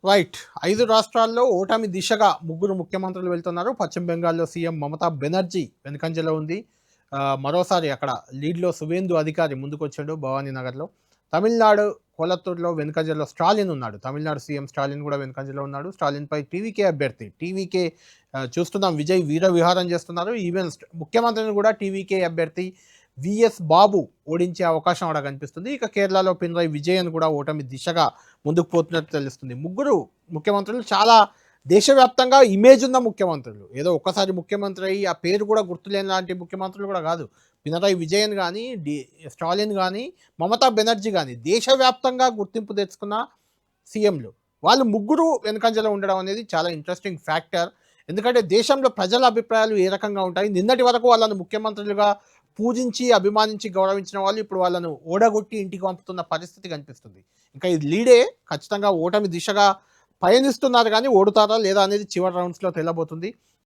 Right. 5 రాష్ట్రాల్లో ఓటమి దిశగా ముగ్గురు ముఖ్యమంత్రులు వెళ్తున్నారు. పశ్చిమ బెంగాల్‌లో సీఎం మమతా బెనర్జీ వెనుకంజలో ఉంది. మరోసారి అక్కడ లీడ్‌లో సువేందు అధికారి ముందుకొచ్చాడు భవానీనగర్‌లో. తమిళనాడు కొలత్తూరులో వెనుకంజలో స్టాలిన్ ఉన్నాడు. తమిళనాడు సీఎం స్టాలిన్ కూడా వెనుకంజలో ఉన్నాడు. స్టాలిన్‌పై టీవీకే అభ్యర్థి. టీవీకే చూస్తున్నాం విజయ్ వీర విహారం చేస్తున్నారు. ఈవెన్ ముఖ్యమంత్రిని కూడా టీవీకే అభ్యర్థి విఎస్ బాబు ఓడించే అవకాశం అక్కడ కనిపిస్తుంది. ఇక కేరళలో పినరయ్ విజయన్ కూడా ఓటమి దిశగా ముందుకు పోతున్నట్టు తెలుస్తుంది. ముగ్గురు ముఖ్యమంత్రులు చాలా దేశవ్యాప్తంగా ఇమేజ్ ఉన్న ముఖ్యమంత్రులు. ఏదో ఒక్కసారి ముఖ్యమంత్రి అయ్యి ఆ పేరు కూడా గుర్తులేని లాంటి ముఖ్యమంత్రులు కూడా కాదు. పినరయ్ విజయన్ కానీ, స్టాలిన్ కానీ, మమతా బెనర్జీ కానీ దేశవ్యాప్తంగా గుర్తింపు తెచ్చుకున్న సీఎంలు. వాళ్ళు ముగ్గురు వెనుకంజలో ఉండడం అనేది చాలా ఇంట్రెస్టింగ్ ఫ్యాక్టర్. ఎందుకంటే దేశంలో ప్రజల అభిప్రాయాలు ఏ రకంగా ఉంటాయి. నిన్నటి వరకు వాళ్ళను ముఖ్యమంత్రులుగా పూజించి, అభిమానించి, గౌరవించిన వాళ్ళు ఇప్పుడు వాళ్ళను ఓడగొట్టి ఇంటికి పంపుతున్న పరిస్థితి కనిపిస్తుంది. ఇంకా ఈ లీడే ఖచ్చితంగా ఓటమి దిశగా పయనిస్తున్నారు కానీ ఓడుతారా లేదా అనేది చివరి రౌండ్స్‌లో తేలబోతుంది.